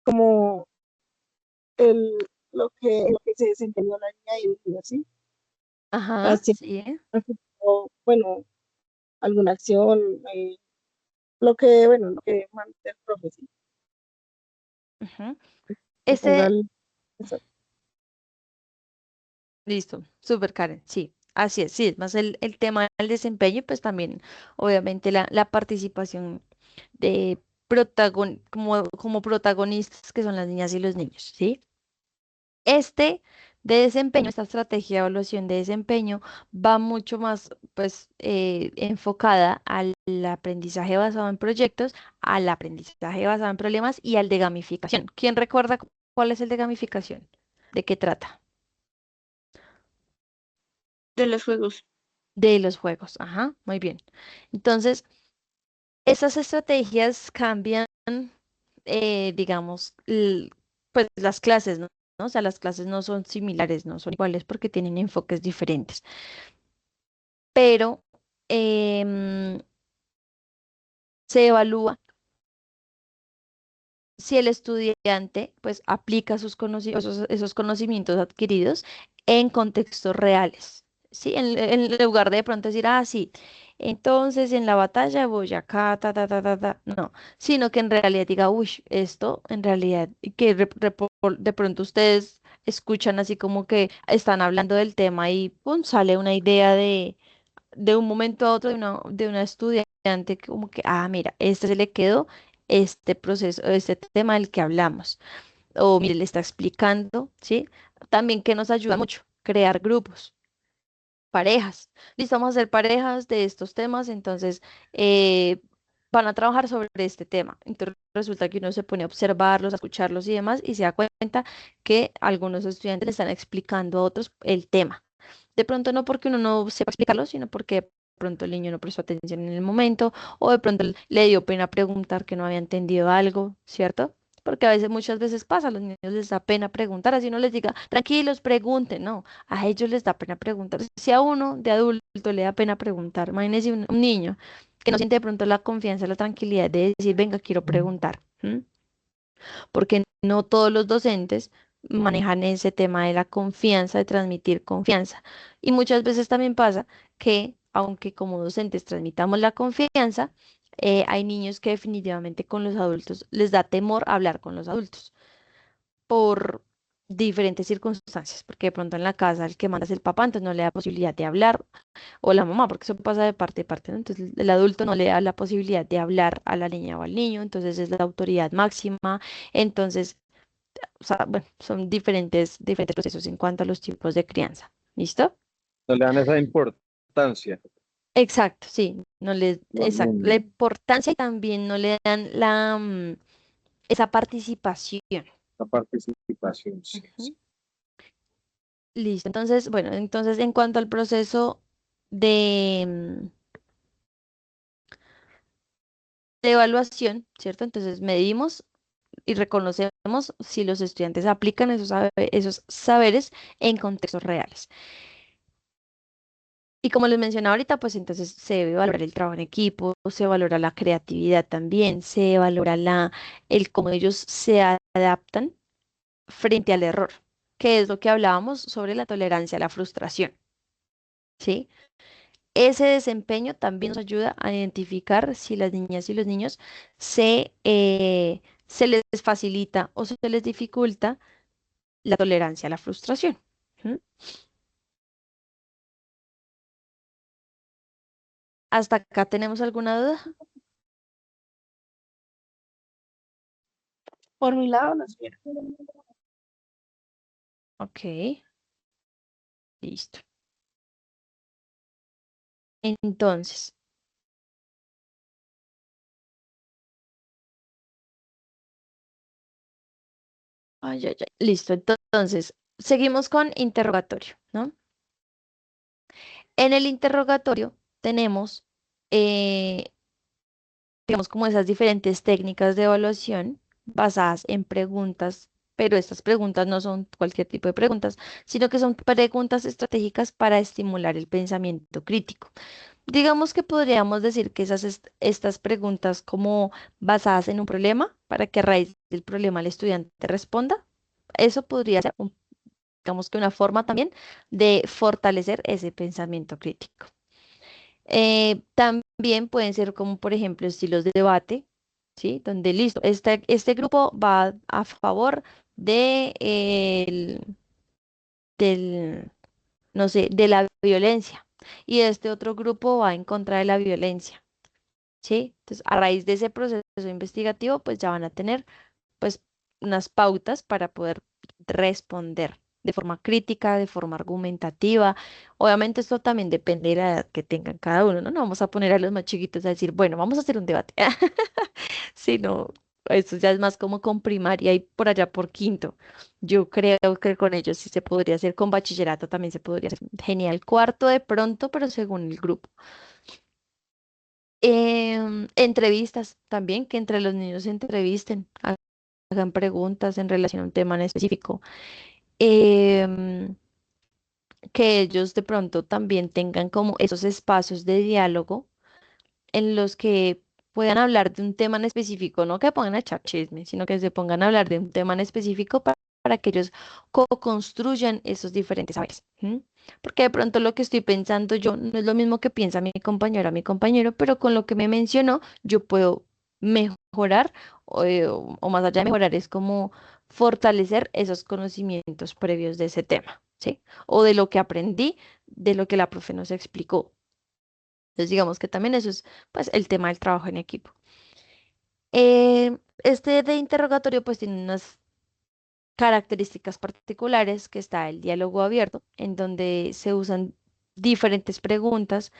como el, lo que se desempeñó la niña y el niño, ¿sí? Ajá, Así, sí. bueno, alguna acción, lo que mande el profe, ¿sí? Ujú. Que ponga Este, eso. listo, súper Karen, sí, así es, sí, es más el tema del desempeño y pues también obviamente la participación de como protagonistas que son las niñas y los niños, ¿sí? Este de desempeño, esta estrategia de evaluación de desempeño va mucho más pues enfocada al aprendizaje basado en proyectos, al aprendizaje basado en problemas y al de gamificación. ¿Quién recuerda cuál es el de gamificación? ¿De qué trata? De los juegos. De los juegos. Ajá, muy bien. Entonces, esas estrategias cambian, digamos, pues las clases, ¿no? O sea, las clases no son similares, no son iguales porque tienen enfoques diferentes. Pero em, se evalúa si el estudiante pues aplica esos conocimientos adquiridos en contextos reales, ¿sí? En lugar de pronto decir, ah, sí, entonces en la batalla de Boyacá, ta, no, sino que en realidad diga, uy, esto en realidad, y que de pronto ustedes escuchan así como que están hablando del tema y pum, sale una idea de un momento a otro de una estudiante que como que, ah, mira, este se le quedó este proceso, este tema del que hablamos. O mire, le está explicando, ¿sí? También que nos ayuda mucho, crear grupos, parejas. Listo, vamos a hacer parejas de estos temas, entonces eh, van a trabajar sobre este tema. Entonces resulta que uno se pone a observarlos, a escucharlos y demás, y se da cuenta que algunos estudiantes le están explicando a otros el tema. De pronto no porque uno no sepa explicarlo, sino porque de pronto el niño no prestó atención en el momento o de pronto le dio pena preguntar que no había entendido algo, ¿cierto? Porque a veces, muchas veces pasa, a los niños les da pena preguntar, así uno les diga, tranquilos, pregunten, no, a ellos les da pena preguntar. Si a uno de adulto le da pena preguntar, imagínese un niño que no siente de pronto la confianza, la tranquilidad de decir, venga, quiero preguntar. Porque no todos los docentes manejan ese tema de la confianza, de transmitir confianza. Y muchas veces también pasa que, aunque como docentes transmitamos la confianza, hay niños que definitivamente con los adultos les da temor hablar con los adultos diferentes circunstancias, porque de pronto en la casa el que manda es el papá, entonces no le da posibilidad de hablar, o la mamá, porque eso pasa de parte, ¿no? Entonces el adulto no le da la posibilidad de hablar a la niña o al niño, entonces es la autoridad máxima, entonces, o sea, bueno, son diferentes procesos en cuanto a los tipos de crianza. ¿Listo? No le dan esa importancia. Exacto, sí, no le, exacto, la Mm, importancia y también no le dan esa participación. la participación, sí, sí. Ujú. Listo, entonces, bueno, entonces en cuanto al proceso de, de evaluación, ¿cierto? Entonces medimos y reconocemos si los estudiantes aplican esos saberes en contextos reales. Y como les mencionaba ahorita, pues entonces se debe valorar el trabajo en equipo, se valora la creatividad también, se valora el cómo ellos se adaptan frente al error, que es lo que hablábamos sobre la tolerancia a la frustración, ¿sí? Ese desempeño también nos ayuda a identificar si las niñas y los niños se les facilita o se les dificulta la tolerancia a la frustración. ¿Mm? ¿Hasta acá tenemos alguna duda? Por mi lado, no sé. Ok, listo. Entonces, ay, ay, ay, listo. Entonces, seguimos con interrogatorio, ¿no? En el interrogatorio tenemos, eh, digamos, como esas diferentes técnicas de evaluación basadas en preguntas, pero estas preguntas no son cualquier tipo de preguntas, sino que son preguntas estratégicas para estimular el pensamiento crítico. Digamos que podríamos decir que estas preguntas como basadas en un problema, para que a raíz del problema el estudiante responda, eso podría ser, digamos que una forma también de fortalecer ese pensamiento crítico. También pueden ser como, por ejemplo, estilos de debate, ¿sí? Donde, listo, este grupo va a favor de, del, no sé, de la violencia y este otro grupo va en contra de la violencia, ¿sí? Entonces, a raíz de ese proceso investigativo, pues ya van a tener, pues, unas pautas para poder responder de forma crítica, de forma argumentativa. Obviamente esto también depende de la edad que tengan cada uno, ¿no? No vamos a poner a los más chiquitos a decir, bueno, vamos a hacer un debate, sino esto ya es más como con primaria y por allá por quinto. Yo creo que con ellos sí se podría hacer, con bachillerato también se podría hacer. Genial, cuarto de pronto, pero según el grupo. Entrevistas también, que entre los niños se entrevisten, hagan preguntas en relación a un tema en específico. Em, que ellos de pronto también tengan como esos espacios de diálogo en los que puedan hablar de un tema en específico, no que pongan a echar chisme, sino que se pongan a hablar de un tema en específico para que ellos co-construyan esos diferentes saberes. ¿M? Porque de pronto lo que estoy pensando yo no es lo mismo que piensa mi compañera, mi compañero, pero con lo que me mencionó yo puedo mejorar o más allá de mejorar es como fortalecer esos conocimientos previos de ese tema, ¿sí? O de lo que aprendí, de lo que la profe nos explicó. Entonces, digamos que también eso es, pues, el tema del trabajo en equipo. Este de interrogatorio, pues, tiene unas características particulares, que está el diálogo abierto, en donde se usan diferentes preguntas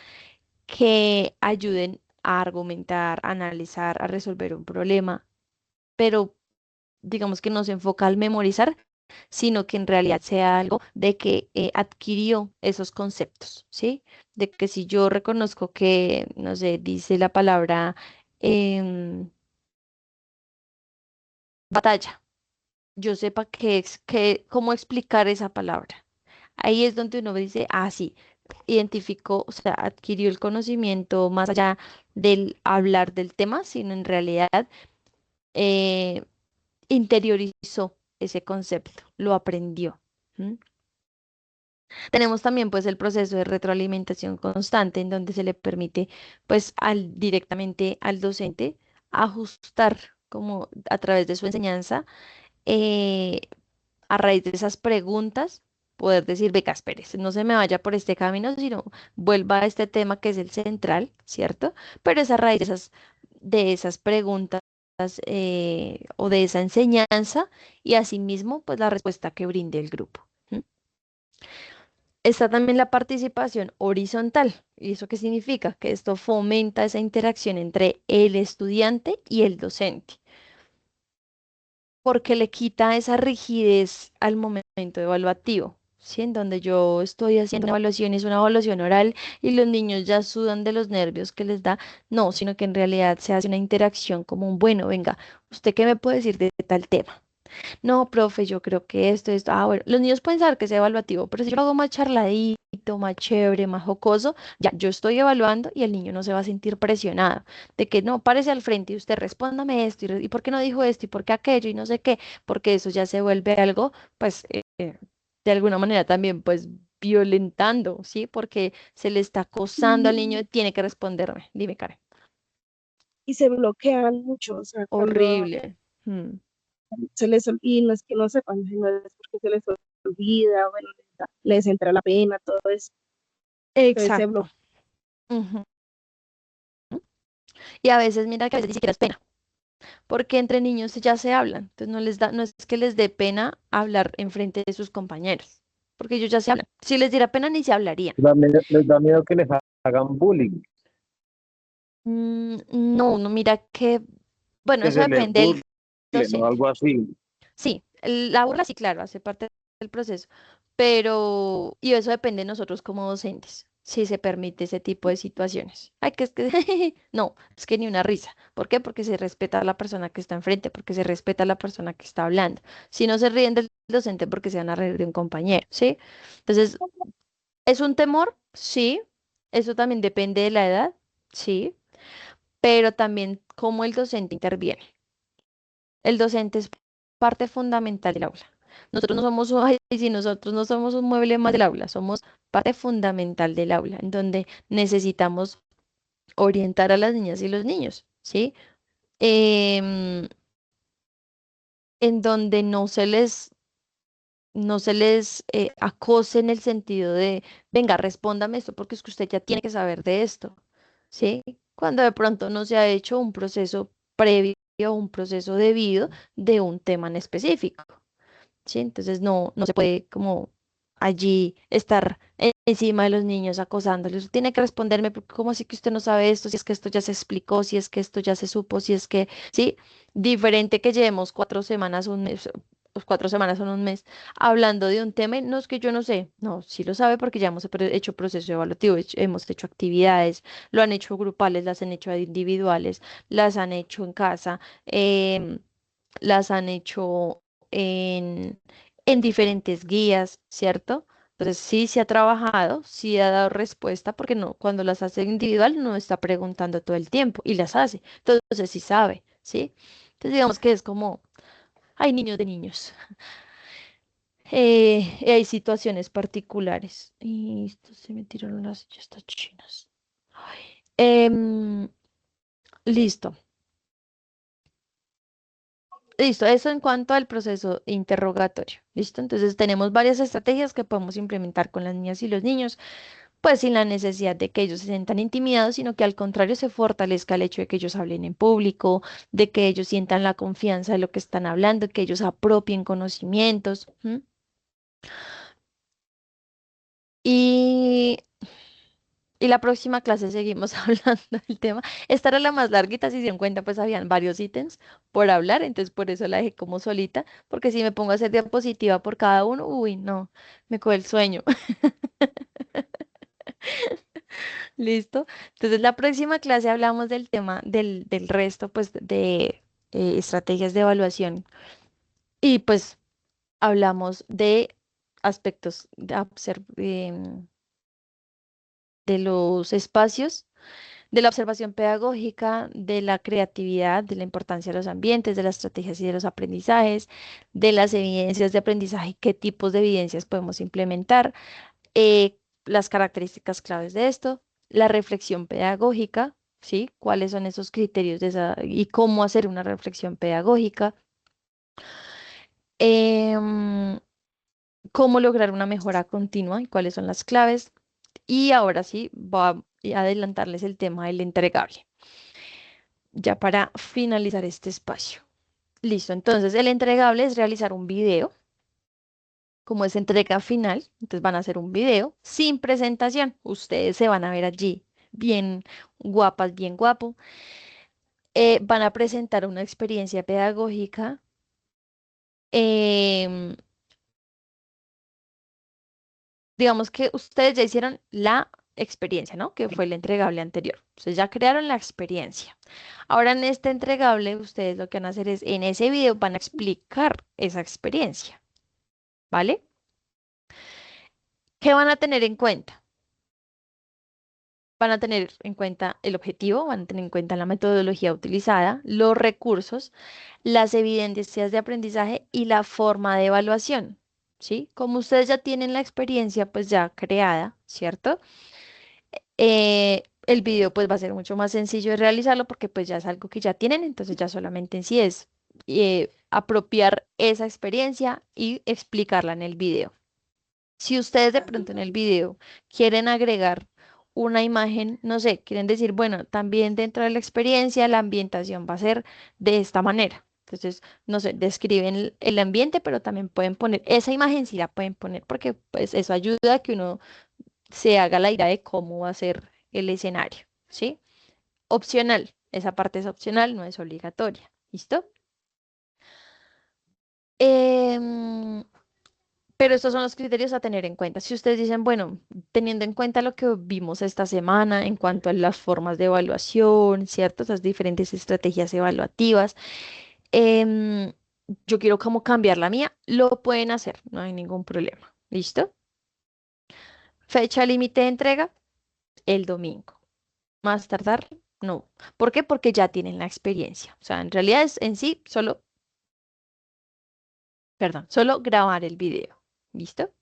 que ayuden a argumentar, a analizar, a resolver un problema, pero digamos que no se enfoca al memorizar, sino que en realidad sea algo de que adquirió esos conceptos, ¿sí? De que si yo reconozco que, no sé, dice la palabra em, batalla, yo sepa cómo explicar esa palabra. Ahí es donde uno dice, ah, sí, identificó, o sea, adquirió el conocimiento más allá del hablar del tema, sino en realidad eh, interiorizó ese concepto, lo aprendió. ¿M? Tenemos también pues el proceso de retroalimentación constante en donde se le permite pues directamente al docente ajustar como a través de su enseñanza, eh, a raíz de esas preguntas, poder decir, venga, espérese, no se me vaya por este camino, sino vuelva a este tema que es el central, ¿cierto? Pero es a raíz de esas preguntas o de esa enseñanza y asimismo, pues la respuesta que brinde el grupo. ¿M? Está también la participación horizontal. ¿Y eso qué significa? Que esto fomenta esa interacción entre el estudiante y el docente, porque le quita esa rigidez al momento evaluativo, ¿sí? En donde yo estoy haciendo una evaluación y es una evaluación oral y los niños ya sudan de los nervios que les da. No, sino que en realidad se hace una interacción como un, bueno, venga, ¿usted qué me puede decir de tal tema? No, profe, yo creo que esto, bueno, los niños pueden saber que es evaluativo, pero si yo lo hago más charladito, más chévere, más jocoso, ya, yo estoy evaluando y el niño no se va a sentir presionado de que no, párese al frente y usted respóndame esto, y por qué no dijo esto, y por qué aquello, y no sé qué, porque eso ya se vuelve algo, pues, de alguna manera también, pues, violentando, ¿sí? Porque se le está acosando al niño, tiene que responderme. Dime, Karen. Y se bloquean mucho, o sea, cuando Horrible. Mm, se les olvida, y no es que no sepan, sino es porque se les olvida, bueno, les entra la pena, todo eso, entonces se exacto. bloquea. Ujú. Y a veces, mira que a veces ni siquiera es pena, porque entre niños ya se hablan, entonces no les da, no es que les dé pena hablar en frente de sus compañeros, porque ellos ya se hablan. Si les diera pena, ni se hablarían. Les da miedo que les hagan bullying, No, no, mira que, bueno, que eso se les depende del burlen o docente. algo así. Sí, la burla sí, claro, hace parte del proceso, pero, y eso depende de nosotros como docentes, si se permite ese tipo de situaciones. Ay, que es que, no, es que ni una risa. ¿Por qué? Porque se respeta a la persona que está enfrente, porque se respeta a la persona que está hablando. Si no se ríen del docente, porque se van a reír de un compañero, ¿sí? Entonces, ¿es un temor? Sí. Eso también depende de la edad, sí, pero también cómo el docente interviene. El docente es parte fundamental del aula. Nosotros no somos, ay, si nosotros no somos un mueble más del aula, somos parte fundamental del aula, en donde necesitamos orientar a las niñas y los niños, ¿sí? Em, en donde no se les acose en el sentido de, venga, respóndame esto porque es que usted ya tiene que saber de esto, ¿sí? Cuando de pronto no se ha hecho un proceso previo, un proceso debido de un tema en específico. ¿Sí? Entonces no se puede como allí estar encima de los niños acosándoles. Tiene que responderme, porque ¿cómo así que usted no sabe esto? Si es que esto ya se explicó, si es que esto ya se supo, si es que, sí, diferente que llevemos 4 semanas, un mes, pues 4 semanas o un mes hablando de un tema, y no es que yo no sé, no, sí lo sabe porque ya hemos hecho proceso evaluativo, hemos hecho actividades, lo han hecho grupales, las han hecho individuales, las han hecho en casa. Las han hecho en, en diferentes guías, ¿cierto? Entonces sí se ha trabajado, sí ha dado respuesta, porque no, cuando las hace individual no está preguntando todo el tiempo y las hace. Entonces sí sabe, ¿sí? Entonces digamos que es como, hay niños de niños. Hay situaciones particulares. Y esto se me tiraron las estas chinas. Em, listo. Listo, eso en cuanto al proceso interrogatorio. ¿Listo? Entonces tenemos varias estrategias que podemos implementar con las niñas y los niños, pues sin la necesidad de que ellos se sientan intimidados, sino que al contrario se fortalezca el hecho de que ellos hablen en público, de que ellos sientan la confianza de lo que están hablando, que ellos apropien conocimientos. ¿M? Y Y la próxima clase seguimos hablando del tema. Esta era la más larguita, si se dieron cuenta, pues habían varios ítems por hablar, entonces por eso la dejé como solita, porque si me pongo a hacer diapositiva por cada uno, uy, no, me coge el sueño. ¿Listo? Entonces la próxima clase hablamos del tema del resto, pues, de estrategias de evaluación y pues hablamos de aspectos de los espacios, de la observación pedagógica, de la creatividad, de la importancia de los ambientes, de las estrategias y de los aprendizajes, de las evidencias de aprendizaje, qué tipos de evidencias podemos implementar, las características claves de esto, la reflexión pedagógica, ¿sí? ¿Cuáles son esos criterios de esa, y cómo hacer una reflexión pedagógica? em, cómo lograr una mejora continua y cuáles son las claves. Y ahora sí, voy a adelantarles el tema del entregable, ya para finalizar este espacio. Listo, entonces el entregable es realizar un video, como es entrega final, entonces van a hacer un video sin presentación. Ustedes se van a ver allí bien guapas, bien guapo. Van a presentar una experiencia pedagógica. em, digamos que ustedes ya hicieron la experiencia, ¿no? Que fue el entregable anterior. Ustedes ya crearon la experiencia. Ahora en este entregable, ustedes lo que van a hacer es, en ese video van a explicar esa experiencia, ¿vale? ¿Qué van a tener en cuenta? Van a tener en cuenta el objetivo, van a tener en cuenta la metodología utilizada, los recursos, las evidencias de aprendizaje y la forma de evaluación, ¿sí? Como ustedes ya tienen la experiencia pues ya creada, ¿cierto? El video pues va a ser mucho más sencillo de realizarlo porque pues ya es algo que ya tienen, entonces ya solamente en sí es apropiar esa experiencia y explicarla en el video. Si ustedes de pronto en el video quieren agregar una imagen, no sé, quieren decir, bueno, también dentro de la experiencia la ambientación va a ser de esta manera. Entonces, no sé, describen el ambiente, pero también pueden poner esa imagen, sí la pueden poner porque pues eso ayuda a que uno se haga la idea de cómo va a ser el escenario, ¿sí? Opcional, esa parte es opcional, no es obligatoria. ¿Listo? Em, pero estos son los criterios a tener en cuenta. Si ustedes dicen, bueno, teniendo en cuenta lo que vimos esta semana en cuanto a las formas de evaluación, ¿cierto? Esas diferentes estrategias evaluativas, em, yo quiero como cambiar la mía, lo pueden hacer, no hay ningún problema. ¿Listo? Fecha límite de entrega, el domingo. Más tardar, no. ¿Por qué? Porque ya tienen la experiencia. O sea, en realidad es en sí solo, perdón, solo grabar el video. ¿Listo?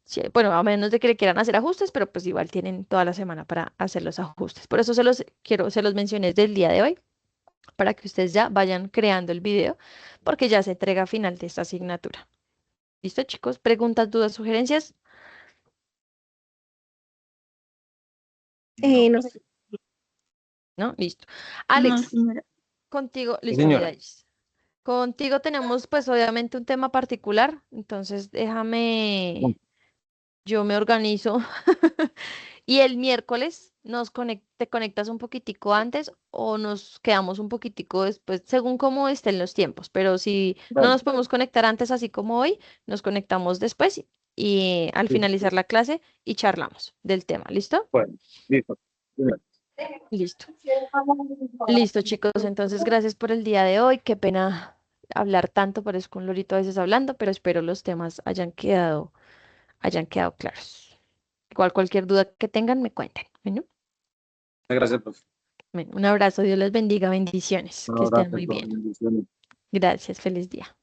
Sí, bueno, a menos de que le quieran hacer ajustes, pero pues igual tienen toda la semana para hacer los ajustes. Por eso se los mencioné desde el día de hoy, para que ustedes ya vayan creando el video, porque ya se entrega final de esta asignatura. ¿Listo, chicos? ¿Preguntas, dudas, sugerencias? No sé. ¿No? Listo. No, Alex, señora. contigo, Sí, listo, señora. Mirais. Contigo tenemos pues obviamente un tema particular, entonces yo me organizo y el miércoles te conectas un poquitico antes o nos quedamos un poquitico después, según cómo estén los tiempos, pero si no Vale, nos podemos conectar antes así como hoy, nos conectamos después y al sí, finalizar la clase y charlamos del tema, ¿listo? bueno, listo. Señora. Listo. Listo, chicos, entonces gracias por el día de hoy. Qué pena hablar tanto, parezco con Lorito a veces hablando, pero espero los temas hayan quedado claros. Igual cualquier duda que tengan, me cuenten. Bueno, Gracias, profe. bueno, un abrazo, Dios les bendiga, bendiciones, Un que estén abrazo, muy profe. bien. Bendiciones. Gracias, feliz día.